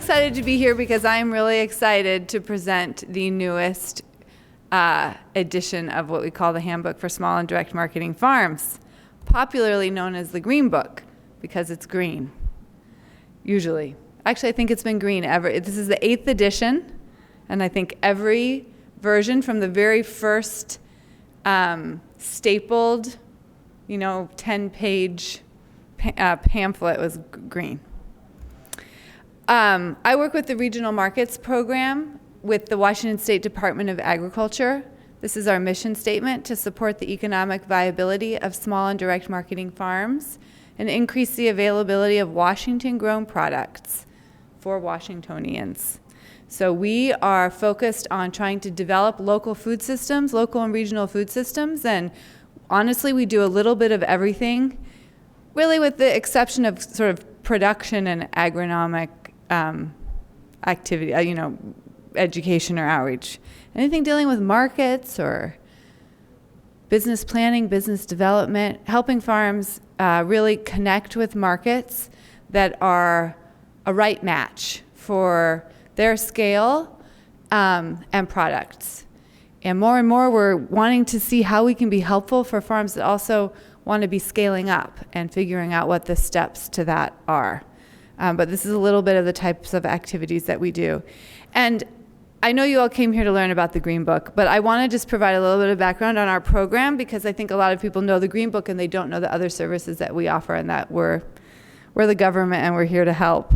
excited to be here because I'm really excited to present the newest edition of what we call the Handbook for Small and Direct Marketing Farms, popularly known as the Green Book, because it's green, usually. Actually, I think it's been green ever. This is the 8th edition, and I think every version from the very first stapled, 10-page pamphlet was green. I work with the Regional Markets Program with the Washington State Department of Agriculture. This is our mission statement: to support the economic viability of small and direct marketing farms and increase the availability of Washington-grown products for Washingtonians. So we are focused on trying to develop local food systems, local and regional food systems, and honestly, we do a little bit of everything, really with the exception of sort of production and agronomic activity, education or outreach. Anything dealing with markets or business planning, business development, helping farms really connect with markets that are a right match for their scale and products. And more we're wanting to see how we can be helpful for farms that also want to be scaling up and figuring out what the steps to that are. But this is a little bit of the types of activities that we do. And I know you all came here to learn about the Green Book, but I want to just provide a little bit of background on our program, because I think a lot of people know the Green Book and they don't know the other services that we offer, and that we're the government and we're here to help.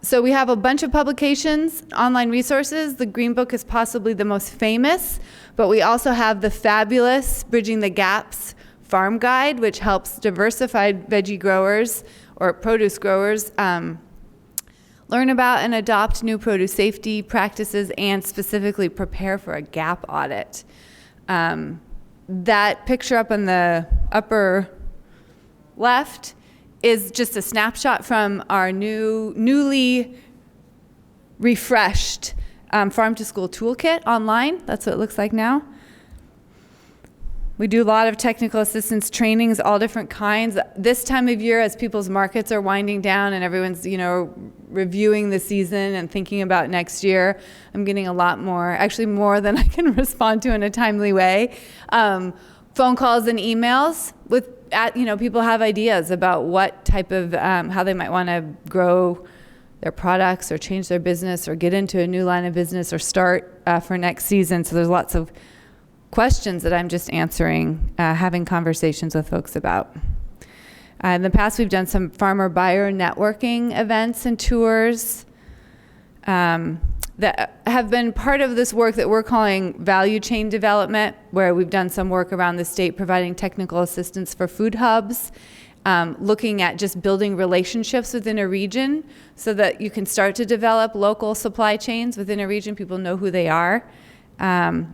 So we have a bunch of publications, online resources. The Green Book is possibly the most famous, but we also have the fabulous Bridging the Gaps Farm Guide, which helps diversified veggie growers or produce growers learn about and adopt new produce safety practices and specifically prepare for a gap audit. That picture up in the upper left is just a snapshot from our newly refreshed Farm to School Toolkit online. That's what it looks like now. We do a lot of technical assistance trainings, all different kinds. This time of year, as people's markets are winding down and everyone's, reviewing the season and thinking about next year, I'm getting a lot more, actually more than I can respond to in a timely way. Phone calls and emails with, people have ideas about what type of, how they might want to grow their products or change their business or get into a new line of business or start for next season. So there's lots of questions that I'm just answering, having conversations with folks about. In the past, we've done some farmer buyer networking events and tours that have been part of this work that we're calling value chain development, where we've done some work around the state providing technical assistance for food hubs, looking at just building relationships within a region so that you can start to develop local supply chains within a region. People know who they are.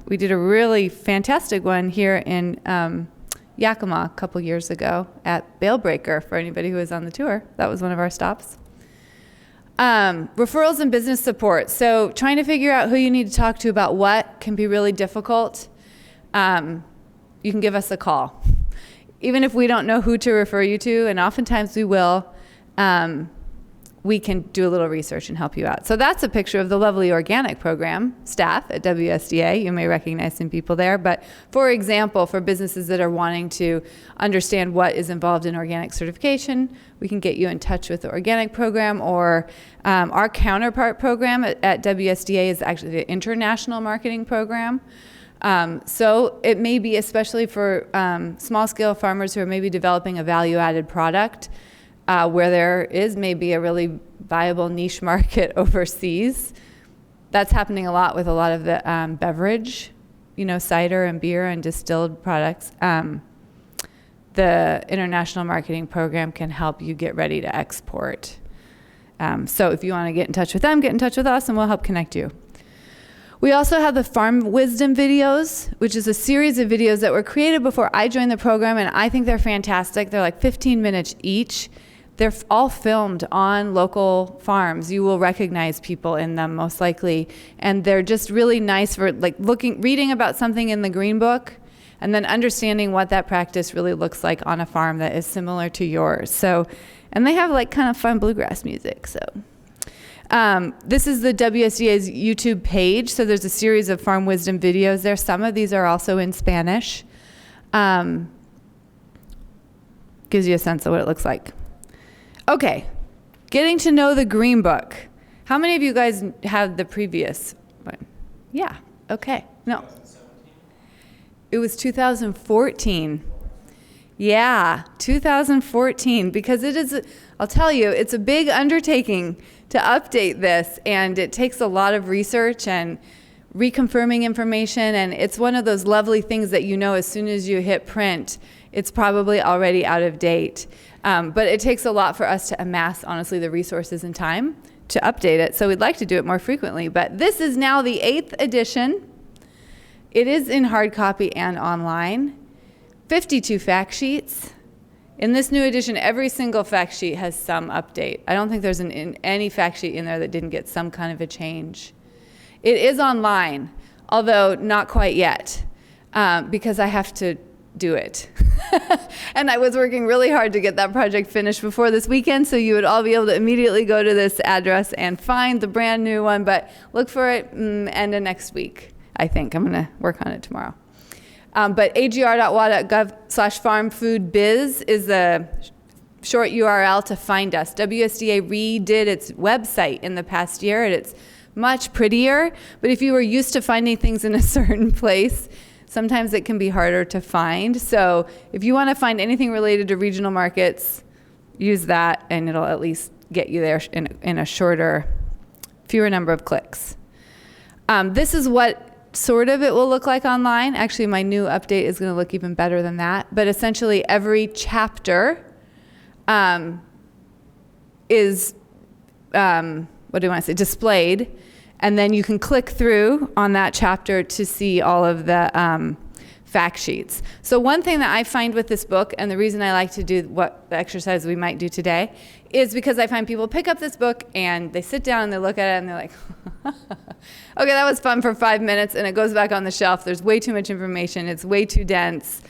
We did a really fantastic one here in Yakima a couple years ago at Bailbreaker, for anybody who was on the tour. That was one of our stops. Referrals and business support. So trying to figure out who you need to talk to about what can be really difficult. You can give us a call. Even if we don't know who to refer you to, and oftentimes we will, we can do a little research and help you out. So that's a picture of the lovely organic program staff at WSDA. You may recognize some people there. But for example, for businesses that are wanting to understand what is involved in organic certification, we can get you in touch with the organic program, or our counterpart program at WSDA is actually the international marketing program. So it may be, especially for small scale farmers who are maybe developing a value added product, where there is maybe a really viable niche market overseas. That's happening a lot with a lot of the beverage, cider and beer and distilled products. The international marketing program can help you get ready to export. So if you want to get in touch with them, get in touch with us and we'll help connect you. We also have the Farm Wisdom videos, which is a series of videos that were created before I joined the program, and I think they're fantastic. They're like 15 minutes each. They're all filmed on local farms. You will recognize people in them most likely. And they're just really nice for reading about something in the Green Book and then understanding what that practice really looks like on a farm that is similar to yours. So And they have like kind of fun bluegrass music, so. This is the WSDA's YouTube page, so there's a series of farm wisdom videos there. Some of these are also in Spanish. Gives you a sense of what it looks like. Okay, getting to know the Green Book. How many of you guys have the previous one? Yeah, okay. No. It was 2014. Yeah, 2014, because it is, I'll tell you, it's a big undertaking to update this, and it takes a lot of research and reconfirming information, and it's one of those lovely things that you know as soon as you hit print, it's probably already out of date. But it takes a lot for us to amass, honestly, the resources and time to update it, so we'd like to do it more frequently. But this is now the 8th edition. It is in hard copy and online. 52 fact sheets. In this new edition, every single fact sheet has some update. I don't think there's any fact sheet in there that didn't get some kind of a change. It is online, although not quite yet, because I have to do it. And I was working really hard to get that project finished before this weekend, so you would all be able to immediately go to this address and find the brand new one, but look for it end of next week, I think. I'm going to work on it tomorrow. But agr.wa.gov/farmfoodbiz is the short URL to find us. WSDA redid its website in the past year, and it's much prettier. But if you were used to finding things in a certain place, sometimes it can be harder to find. So if you want to find anything related to regional markets, use that, and it'll at least get you there in a fewer number of clicks. This is what sort of it will look like online. Actually, my new update is going to look even better than that. But essentially, every chapter is, displayed. And then you can click through on that chapter to see all of the fact sheets. So one thing that I find with this book, and the reason I like to do what the exercise we might do today, is because I find people pick up this book and they sit down and they look at it and they're like, okay, that was fun for 5 minutes, and it goes back on the shelf. There's way too much information. It's way too dense,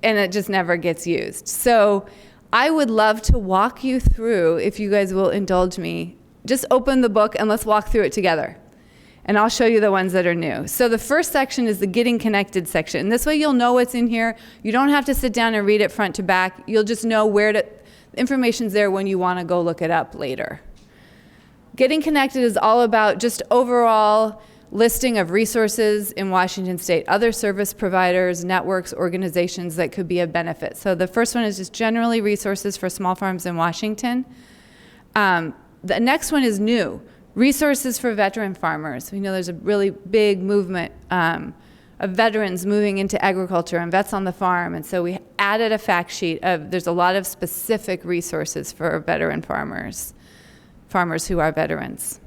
and it just never gets used. So I would love to walk you through, if you guys will indulge me, just open the book and let's walk through it together. And I'll show you the ones that are new. So the first section is the Getting Connected section. And this way you'll know what's in here. You don't have to sit down and read it front to back. You'll just know the information's there when you want to go look it up later. Getting Connected is all about just overall listing of resources in Washington State, other service providers, networks, organizations that could be of benefit. So the first one is just generally resources for small farms in Washington. The next one is new. Resources for veteran farmers. We know there's a really big movement of veterans moving into agriculture and vets on the farm, and so we added a fact sheet there's a lot of specific resources for veteran farmers who are veterans.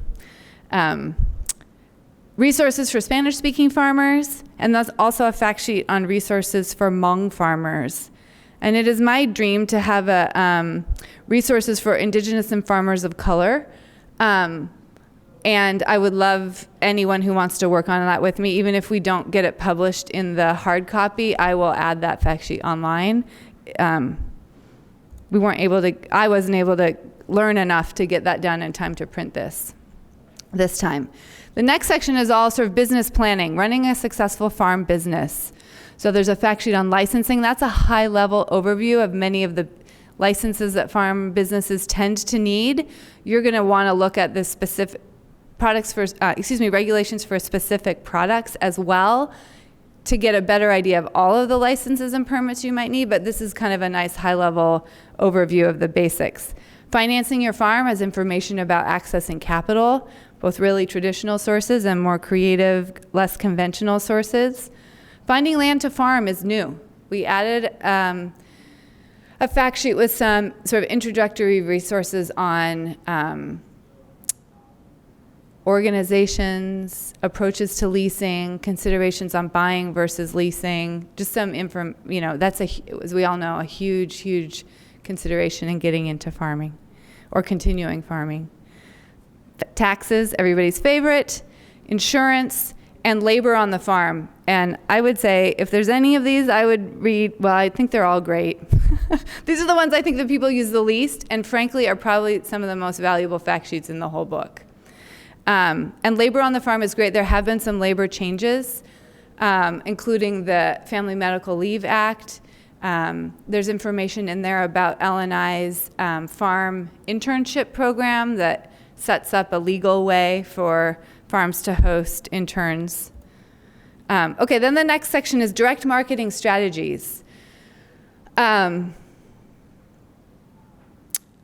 Resources for Spanish-speaking farmers, and that's also a fact sheet on resources for Hmong farmers. And it is my dream to have resources for Indigenous and farmers of color. And I would love anyone who wants to work on that with me. Even if we don't get it published in the hard copy, I will add that fact sheet online. I wasn't able to learn enough to get that done in time to print this time. The next section is all sort of business planning, running a successful farm business. So there's a fact sheet on licensing. That's a high-level overview of many of the licenses that farm businesses tend to need. You're going to want to look at the specific regulations for specific products as well to get a better idea of all of the licenses and permits you might need, but this is kind of a nice high-level overview of the basics. Financing your farm has information about accessing capital, both really traditional sources and more creative, less conventional sources. Finding land to farm is new. We added a fact sheet with some sort of introductory resources on organizations, approaches to leasing, considerations on buying versus leasing, just some that's as we all know, a huge, huge consideration in getting into farming or continuing farming. Taxes, everybody's favorite, insurance, and labor on the farm. And I would say, if there's any of these, I would read, well, I think they're all great. These are the ones I think that people use the least, and frankly are probably some of the most valuable fact sheets in the whole book. And labor on the farm is great. There have been some labor changes, including the Family Medical Leave Act. There's information in there about LNI's farm internship program that sets up a legal way for farms to host interns. Okay, then the next section is direct marketing strategies.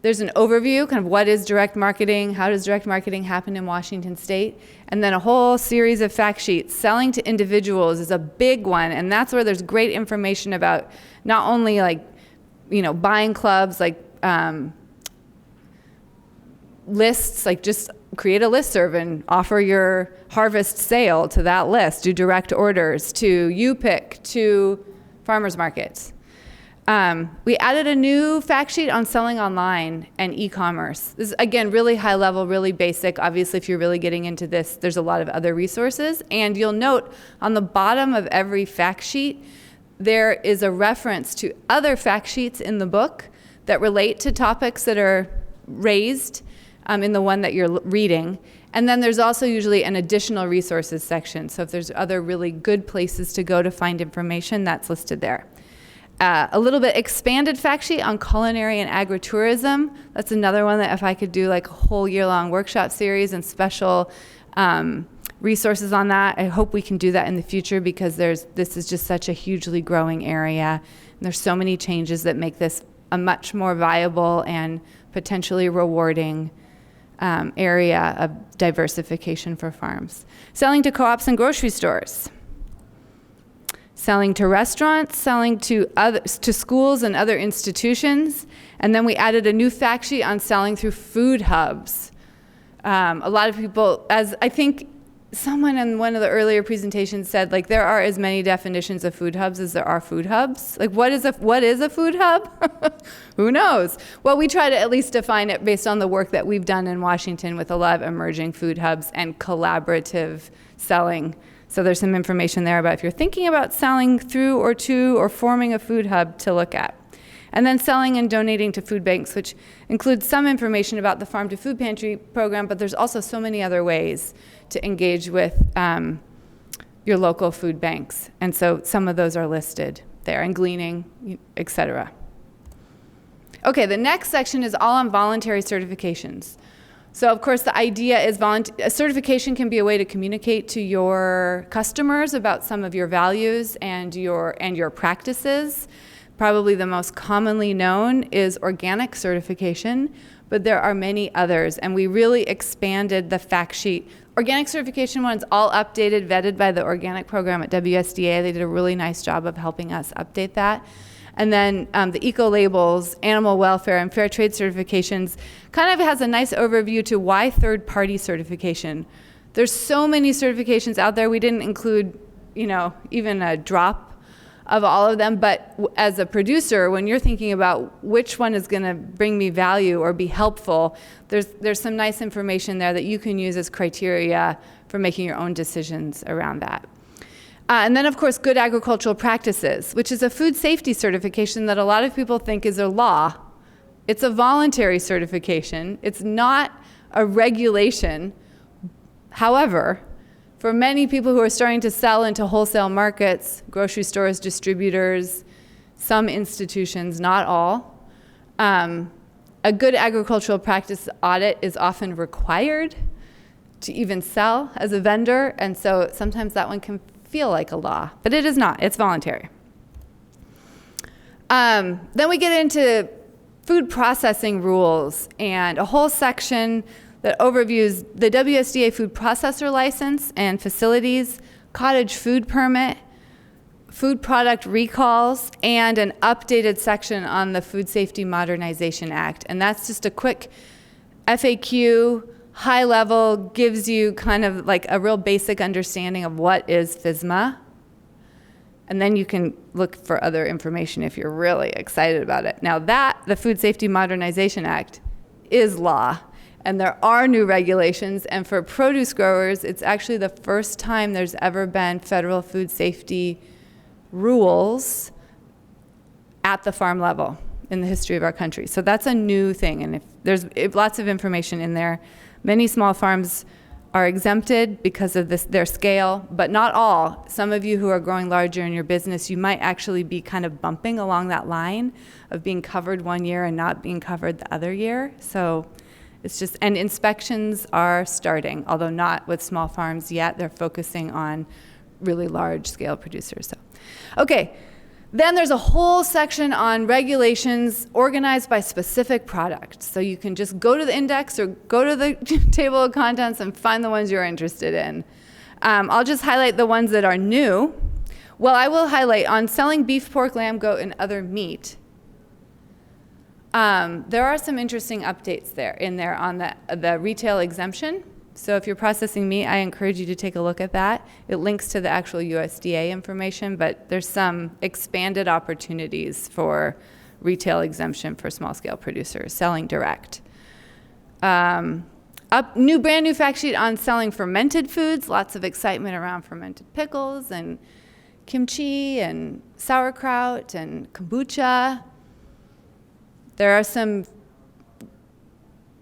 There's an overview, kind of what is direct marketing, how does direct marketing happen in Washington State, and then a whole series of fact sheets. Selling to individuals is a big one, and that's where there's great information about not only like, buying clubs, like lists, like just create a listserv and offer your harvest sale to that list, do direct orders to UPIC, to farmers markets. We added a new fact sheet on selling online and e-commerce. This is, again, really high level, really basic. Obviously, if you're really getting into this, there's a lot of other resources. And you'll note on the bottom of every fact sheet, there is a reference to other fact sheets in the book that relate to topics that are raised in the one that you're reading. And then there's also usually an additional resources section. So if there's other really good places to go to find information, that's listed there. A little bit expanded fact sheet on culinary and agritourism. That's another one that if I could do like a whole year-long workshop series and special resources on that, I hope we can do that in the future, because this is just such a hugely growing area. And there's so many changes that make this a much more viable and potentially rewarding area of diversification for farms. Selling to co-ops and grocery stores. Selling to restaurants, selling to schools and other institutions. And then we added a new fact sheet on selling through food hubs. A lot of people, as I think someone in one of the earlier presentations said, like, there are as many definitions of food hubs as there are food hubs. Like, what is a food hub? Who knows? Well, we try to at least define it based on the work that we've done in Washington with a lot of emerging food hubs and collaborative selling. So there's some information there about if you're thinking about selling through or to or forming a food hub to look at. And then selling and donating to food banks, which includes some information about the Farm to Food Pantry program, but there's also so many other ways to engage with your local food banks. And so some of those are listed there, and gleaning, et cetera. Okay, the next section is all on voluntary certifications. So of course the idea is a certification can be a way to communicate to your customers about some of your values and your practices. Probably the most commonly known is organic certification, but there are many others, and we really expanded the fact sheet. Organic certification one's all updated, vetted by the organic program at WSDA. They did a really nice job of helping us update that. And then the eco-labels, animal welfare, and fair trade certifications kind of has a nice overview to why third-party certification. There's so many certifications out there. We didn't include, even a drop of all of them. But as a producer, when you're thinking about which one is going to bring me value or be helpful, there's some nice information there that you can use as criteria for making your own decisions around that. And then, of course, good agricultural practices, which is a food safety certification that a lot of people think is a law. It's a voluntary certification. It's not a regulation. However, for many people who are starting to sell into wholesale markets, grocery stores, distributors, some institutions, not all, a good agricultural practice audit is often required to even sell as a vendor, and so sometimes that one can feel like a law, but it is not. It's voluntary. Then we get into food processing rules and a whole section that overviews the WSDA food processor license and facilities, cottage food permit, food product recalls, and an updated section on the Food Safety Modernization Act. And that's just a quick FAQ, high level, gives you kind of like a real basic understanding of what is FSMA. And then you can look for other information if you're really excited about it. Now the Food Safety Modernization Act is law. And there are new regulations, and for produce growers, it's actually the first time there's ever been federal food safety rules at the farm level in the history of our country. So that's a new thing, and there's lots of information in there. Many small farms are exempted because of their scale, but not all. Some of you who are growing larger in your business, you might actually be kind of bumping along that line of being covered one year and not being covered the other year. So it's just, and inspections are starting, although not with small farms yet. They're focusing on really large scale producers. So, okay. Then there's a whole section on regulations organized by specific product. So you can just go to the index or go to the table of contents and find the ones you're interested in. I'll just highlight the ones that are new. Well, I will highlight on selling beef, pork, lamb, goat, and other meat. There are some interesting updates in there on the retail exemption. So if you're processing meat, I encourage you to take a look at that. It links to the actual USDA information, but there's some expanded opportunities for retail exemption for small-scale producers selling direct. Brand new fact sheet on selling fermented foods. Lots of excitement around fermented pickles and kimchi and sauerkraut and kombucha. There are some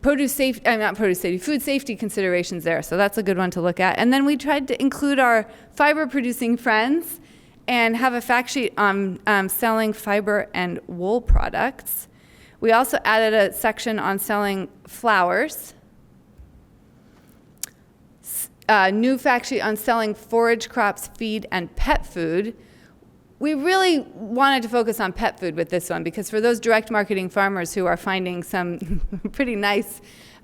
food safety considerations there, so that's a good one to look at. And then we tried to include our fiber-producing friends and have a fact sheet on selling fiber and wool products. We also added a section on selling flowers. New fact sheet on selling forage crops, feed, and pet food. We really wanted to focus on pet food with this one because for those direct marketing farmers who are finding some pretty nice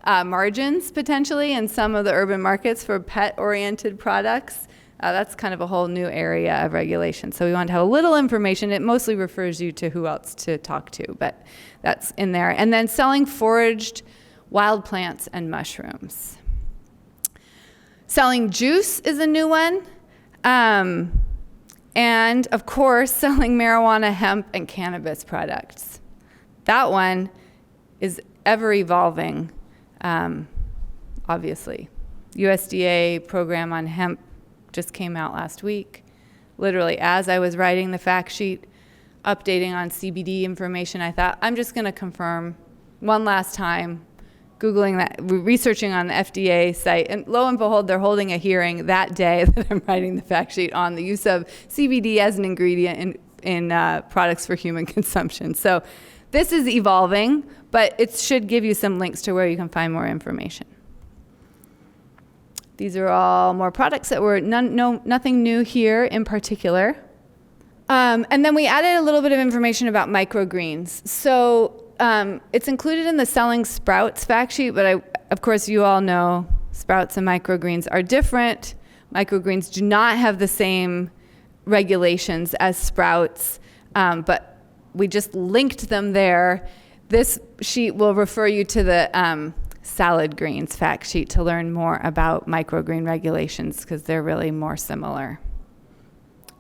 margins potentially in some of the urban markets for pet-oriented products, that's kind of a whole new area of regulation. So we wanted to have a little information. It mostly refers you to who else to talk to, but that's in there. And then selling foraged wild plants and mushrooms. Selling juice is a new one. And, of course, selling marijuana, hemp, and cannabis products. That one is ever evolving, obviously. USDA program on hemp just came out last week. Literally, as I was writing the fact sheet, updating on CBD information, I thought, I'm just going to confirm one last time, Googling that, researching on the FDA site, and lo and behold, they're holding a hearing that day that I'm writing the fact sheet on the use of CBD as an ingredient in products for human consumption. So this is evolving, but it should give you some links to where you can find more information. These are all more products that were nothing new here in particular. And then we added a little bit of information about microgreens. So it's included in the selling sprouts fact sheet, but of course you all know sprouts and microgreens are different. Microgreens do not have the same regulations as sprouts, but we just linked them there. This sheet will refer you to the salad greens fact sheet to learn more about microgreen regulations because they're really more similar.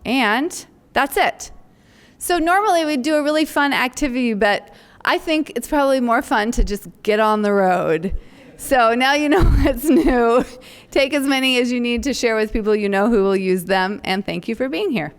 And that's it. So normally we'd do a really fun activity, but I think it's probably more fun to just get on the road. So now you know what's new. Take as many as you need to share with people you know who will use them, and thank you for being here.